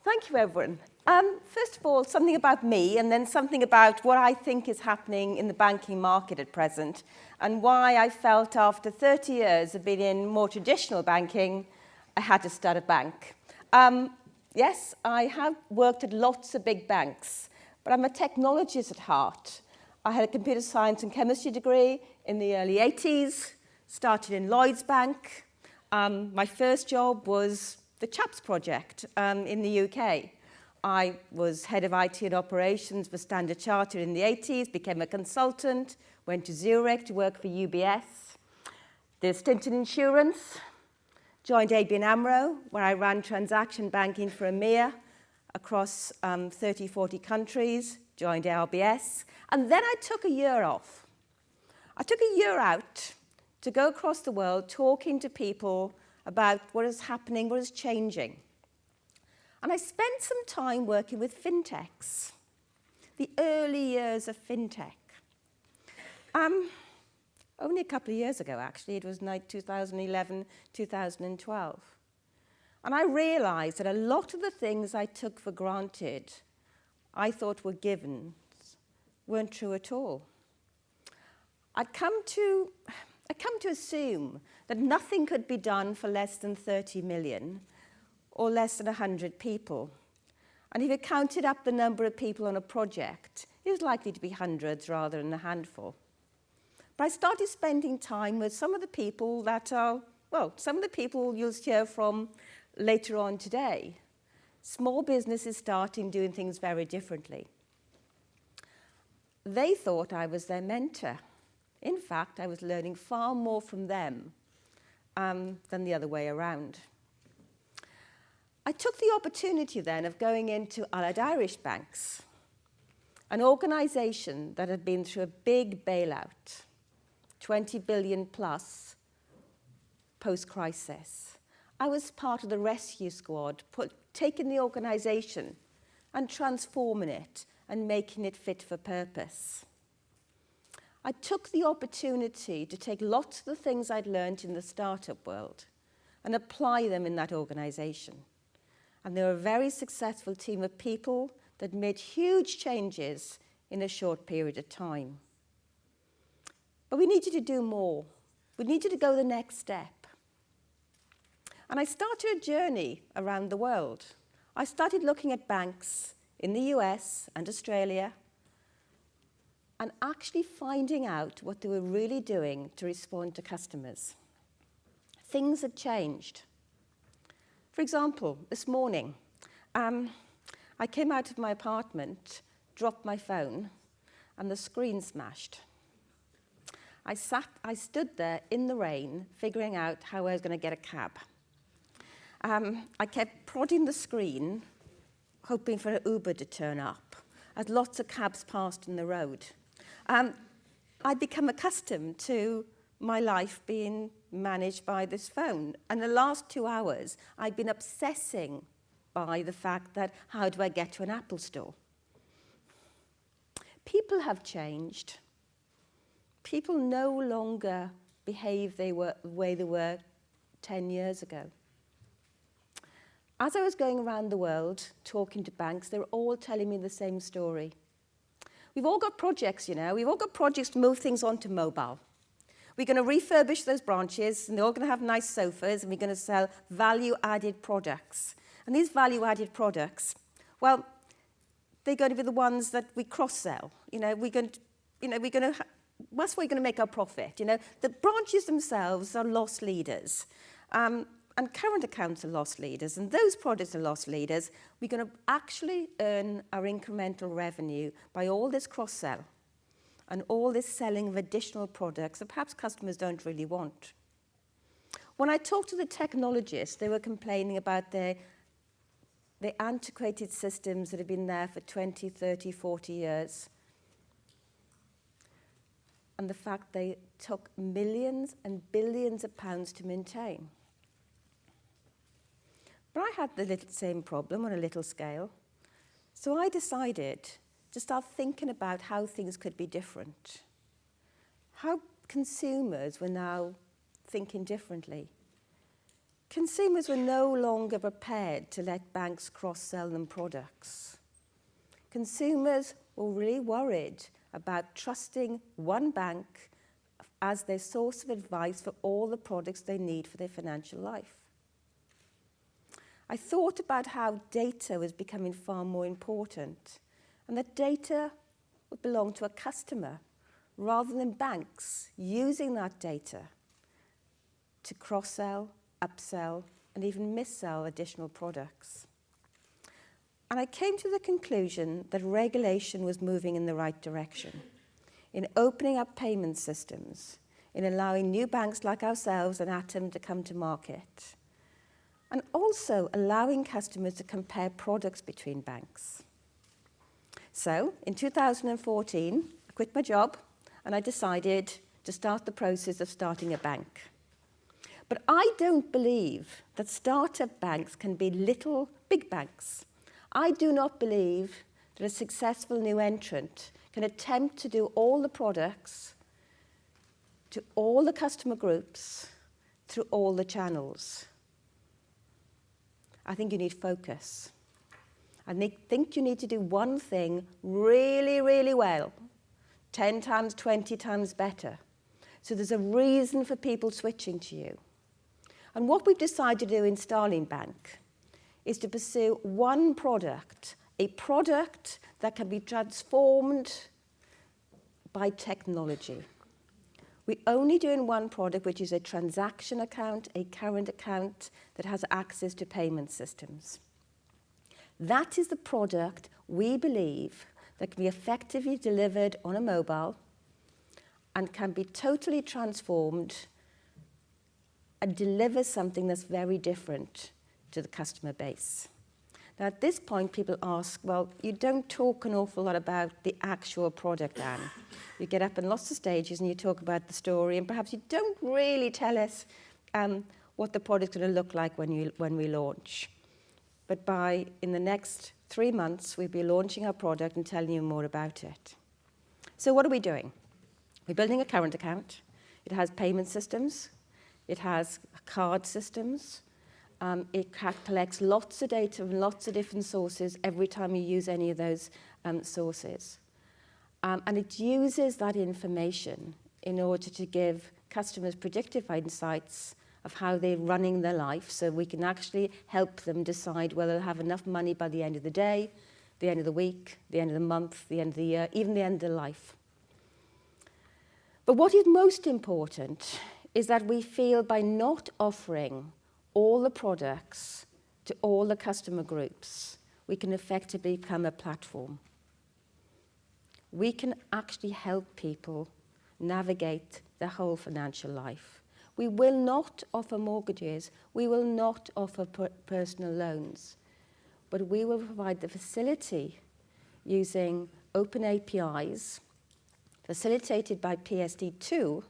Thank you, everyone. First of all, something about me, and then something about what I think is happening in the banking market at present, and why I felt after 30 years of being in more traditional banking, I had to start a bank. Yes, I have worked at lots of big banks, but I'm a technologist at heart. I had a computer science and chemistry degree in the early 80s, started in Lloyds Bank. My first job was the CHAPS project in the UK. I was head of IT and operations for Standard Chartered in the 80s, became a consultant, went to Zurich to work for UBS, did a stint in insurance, joined ABN AMRO, where I ran transaction banking for EMEA across 30, 40 countries, joined RBS, and then I took a year off. I took a year out to go across the world talking to people about what is happening, what is changing. And I spent some time working with fintechs, the early years of fintech. Only a couple of years ago, actually. It was 2011, 2012. And I realized that a lot of the things I took for granted, I thought were givens, weren't true at all. I'd come to assume that nothing could be done for less than 30 million or less than 100 people. And if you counted up the number of people on a project, it was likely to be hundreds rather than a handful. But I started spending time with some of the people that are, well, some of the people you'll hear from later on today. Small businesses starting doing things very differently. They thought I was their mentor. In fact, I was learning far more from them than the other way around. I took the opportunity then of going into Allied Irish Banks, an organisation that had been through a big bailout, 20 billion plus post-crisis. I was part of the rescue squad, taking the organisation and transforming it and making it fit for purpose. I took the opportunity to take lots of the things I'd learned in the startup world and apply them in that organisation. And they were a very successful team of people that made huge changes in a short period of time. But we needed to do more. We needed to go the next step. And I started a journey around the world. I started looking at banks in the US and Australia and actually finding out what they were really doing to respond to customers. Things had changed. For example, this morning, I came out of my apartment, dropped my phone, and the screen smashed. I stood there in the rain, figuring out how I was going to get a cab. I kept prodding the screen, hoping for an Uber to turn up, as lots of cabs passed in the road. I'd become accustomed to my life being managed by this phone. And the last 2 hours, I'd been obsessing by the fact that how do I get to an Apple store? People have changed. People no longer behave the way they were 10 years ago. As I was going around the world talking to banks, they were all telling me the same story. We've all got projects, you know. We've all got projects to move things onto mobile. We're going to refurbish those branches, and they're all going to have nice sofas, and we're going to sell value-added products. And these value-added products, well, they're going to be the ones that we cross-sell. That's where we're going to make our profit. The branches themselves are loss leaders, and current accounts are loss leaders, and those products are loss leaders. We're going to actually earn our incremental revenue by all this cross-sell and all this selling of additional products that perhaps customers don't really want. When I talked to the technologists, they were complaining about the antiquated systems that have been there for 20, 30, 40 years, and the fact they took millions and billions of pounds to maintain. But I had the same problem on a little scale, so I decided to start thinking about how things could be different, how consumers were now thinking differently. consumers were no longer prepared to let banks cross-sell them products. Consumers were really worried about trusting one bank as their source of advice for all the products they need for their financial life. I thought about how data was becoming far more important, and that data would belong to a customer rather than banks using that data to cross-sell, upsell, and even mis-sell additional products. And I came to the conclusion that regulation was moving in the right direction, in opening up payment systems, in allowing new banks like ourselves and Atom to come to market, and also allowing customers to compare products between banks. So, in 2014, I quit my job and I decided to start the process of starting a bank. But I don't believe that startup banks can be little big banks. I do not believe that a successful new entrant can attempt to do all the products to all the customer groups through all the channels. I think you need focus. I think you need to do one thing really, really well, 10 times, 20 times better. So there's a reason for people switching to you. And what we've decided to do in Starling Bank is to pursue one product, a product that can be transformed by technology. We're only doing one product, which is a transaction account, a current account that has access to payment systems. That is the product we believe that can be effectively delivered on a mobile and can be totally transformed and deliver something that's very different to the customer base. Now, at this point, people ask, well, you don't talk an awful lot about the actual product, Anne. You get up in lots of stages and you talk about the story, and perhaps you don't really tell us what the product's going to look like when we launch. But in the next 3 months, we'll be launching our product and telling you more about it. So what are we doing? We're building a current account. It has payment systems. It has card systems. It collects lots of data from lots of different sources every time you use any of those sources. And it uses that information in order to give customers predictive insights of how they're running their life, so we can actually help them decide whether they'll have enough money by the end of the day, the end of the week, the end of the month, the end of the year, even the end of their life. But what is most important is that we feel by not offering all the products to all the customer groups, we can effectively become a platform. We can actually help people navigate their whole financial life. We will not offer mortgages. We will not offer personal loans. But we will provide the facility using open APIs, facilitated by PSD2,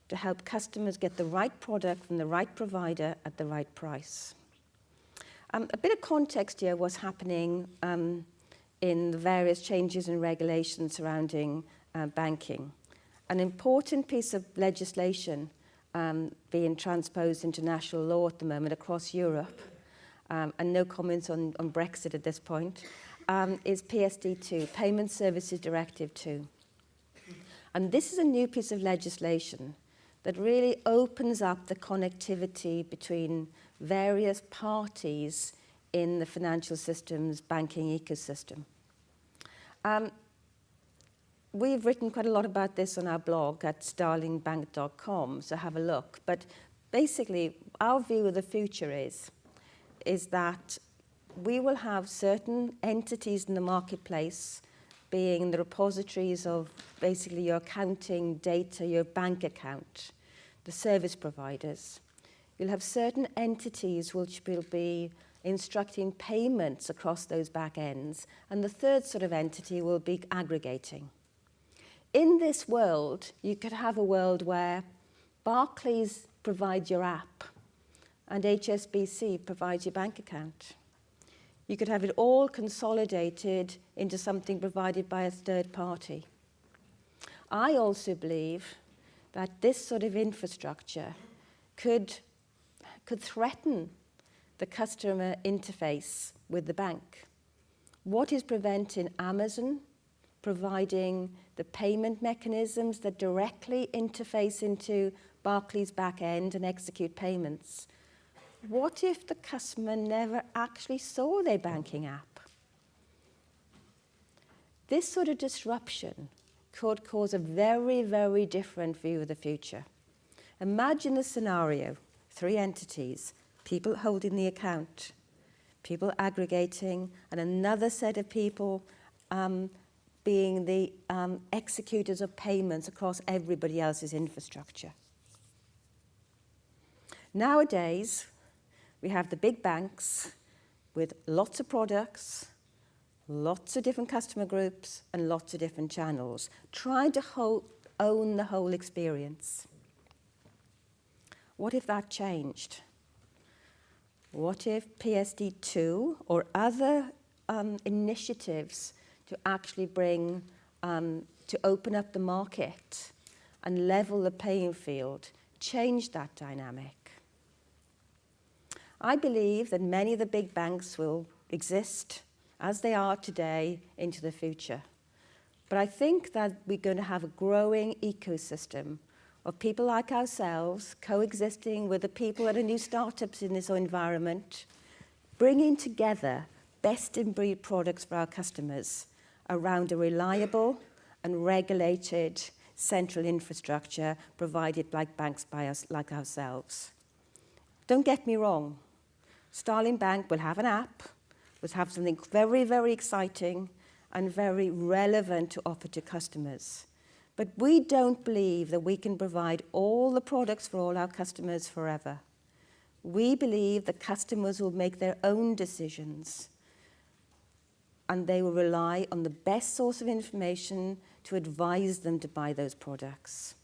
to help customers get the right product from the right provider at the right price. A bit of context here, what's happening in the various changes in regulations surrounding banking. An important piece of legislation being transposed into national law at the moment across Europe, and no comments on Brexit at this point, is PSD2, Payment Services Directive 2. And this is a new piece of legislation that really opens up the connectivity between various parties in the financial system's banking ecosystem. We've written quite a lot about this on our blog at starlingbank.com, so have a look. But basically, our view of the future is that we will have certain entities in the marketplace, being the repositories of basically your accounting data, your bank account, the service providers. You'll have certain entities which will be instructing payments across those back ends, and the third sort of entity will be aggregating. In this world, you could have a world where Barclays provides your app and HSBC provides your bank account. You could have it all consolidated into something provided by a third party. I also believe that this sort of infrastructure could could threaten the customer interface with the bank? What is preventing Amazon providing the payment mechanisms that directly interface into Barclays' back end and execute payments? What if the customer never actually saw their banking app? This sort of disruption could cause a very, very different view of the future. Imagine a scenario, 3 entities, people holding the account, people aggregating, and another set of people being the executors of payments across everybody else's infrastructure. Nowadays, we have the big banks with lots of products, lots of different customer groups, and lots of different channels, trying to own the whole experience. What if that changed? What if PSD2 or other initiatives to actually bring, to open up the market and level the playing field, change that dynamic? I believe that many of the big banks will exist as they are today into the future. But I think that we're going to have a growing ecosystem of people like ourselves coexisting with the people that are new startups in this environment, bringing together best-in-breed products for our customers around a reliable and regulated central infrastructure provided by banks like ourselves. Don't get me wrong, Starling Bank will have an app, will have something very, very exciting and very relevant to offer to customers. But we don't believe that we can provide all the products for all our customers forever. We believe that customers will make their own decisions and they will rely on the best source of information to advise them to buy those products.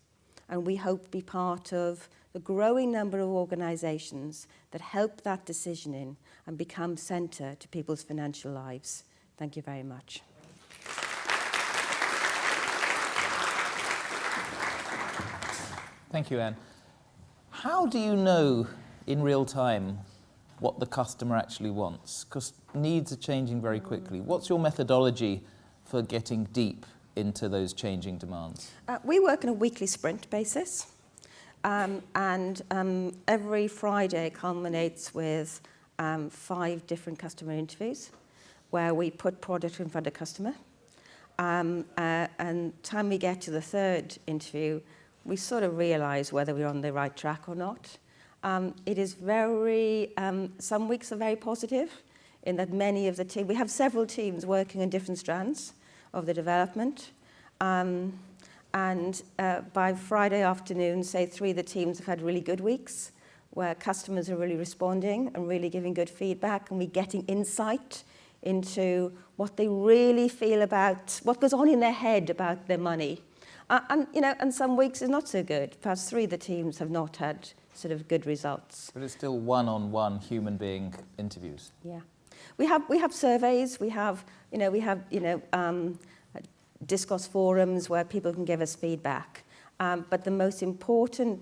And we hope to be part of the growing number of organisations that help that decisioning and become centre to people's financial lives. Thank you very much. Thank you, Anne. How do you know in real time what the customer actually wants? Because needs are changing very quickly. What's your methodology for getting deep into those changing demands? We work on a weekly sprint basis. Every Friday culminates with 5 different customer interviews where we put product in front of customer. And time we get to the 3rd interview, we sort of realise whether we're on the right track or not. It is very, some weeks are very positive in that many of the team, we have several teams working on different strands of the development. By Friday afternoon, say 3 of the teams have had really good weeks where customers are really responding and really giving good feedback, and we're getting insight into what they really feel about, what goes on in their head about their money. And some weeks is not so good. Perhaps 3 of the teams have not had sort of good results. But it's still one-on-one human being interviews. Yeah. We have surveys, we have discourse forums where people can give us feedback. But the most important,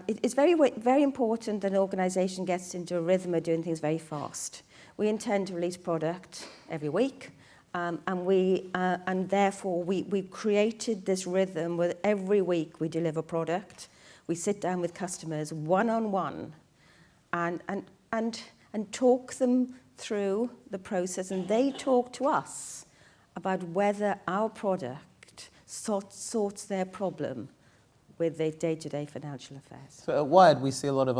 it's very important that an organisation gets into a rhythm of doing things very fast. We intend to release product every week, and therefore we've created this rhythm where every week we deliver product. We sit down with customers one-on-one and talk them through the process, and they talk to us about whether our product sorts their problem with their day-to-day financial affairs. So at Wired, we see a lot of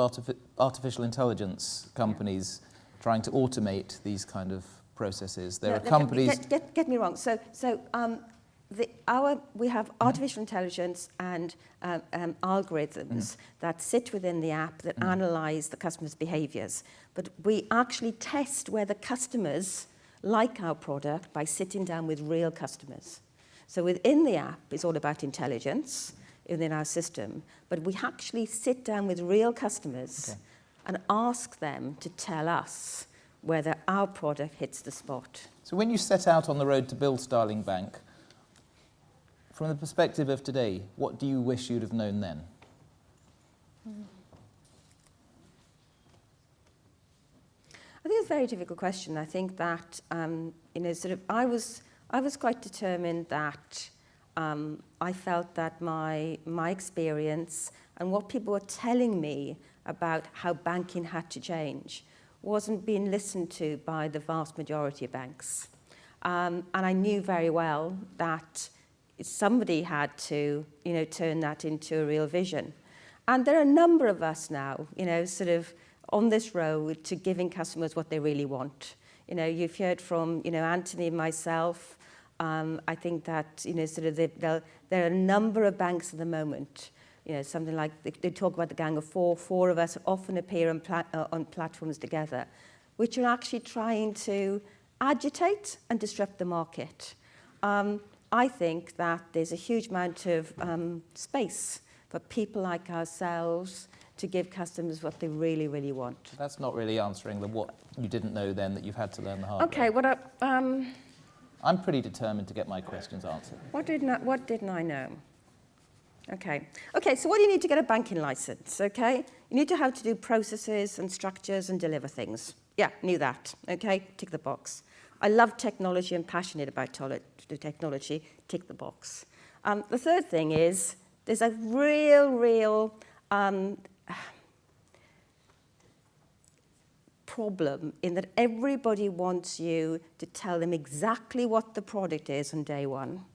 artificial intelligence companies trying to automate these kind of processes. There are companies... Get me wrong. We have artificial intelligence and algorithms that sit within the app that analyse the customer's behaviours. But we actually test whether customers like our product by sitting down with real customers. So within the app, it's all about intelligence within our system, but we actually sit down with real customers and ask them to tell us whether our product hits the spot. So when you set out on the road to build Starling Bank, from the perspective of today, what do you wish you'd have known then? a very difficult question. I think that I was quite determined that I felt that my experience and what people were telling me about how banking had to change wasn't being listened to by the vast majority of banks. And I knew very well that somebody had to, turn that into a real vision. And there are a number of us now, sort of on this road to giving customers what they really want. You've heard from, Anthony and myself. I think that, there are a number of banks at the moment, something like they talk about the gang of four. Four of us often appear on platforms together, which are actually trying to agitate and disrupt the market. I think that there's a huge amount of space for people like ourselves to give customers what they really, really want. That's not really answering the what you didn't know then that you've had to learn the hard way. Okay, I'm pretty determined to get my questions answered. What didn't I know? Okay, so what do you need to get a banking license, okay? You need to know how to do processes and structures and deliver things. Yeah, knew that, okay? Tick the box. I love technology and passionate about technology. Tick the box. The third thing is there's a real problem in that everybody wants you to tell them exactly what the product is on day one.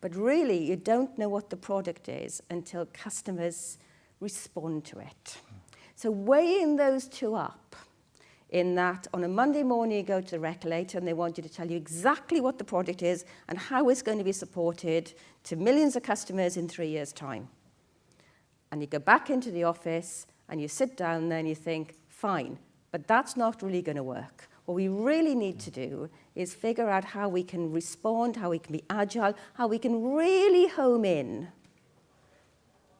But really, you don't know what the product is until customers respond to it. So weighing those two up, in that on a Monday morning you go to the regulator and they want you to tell you exactly what the product is and how it's going to be supported to millions of customers in 3 years' time. And you go back into the office and you sit down there and you think, fine, but that's not really going to work. What we really need to do is figure out how we can respond, how we can be agile, how we can really home in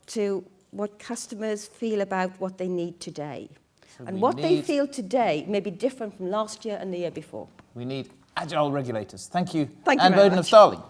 to what customers feel about what they need today. So and what they feel today may be different from last year and the year before. We need agile regulators. Thank you. Thank you Anne Boden of Starling.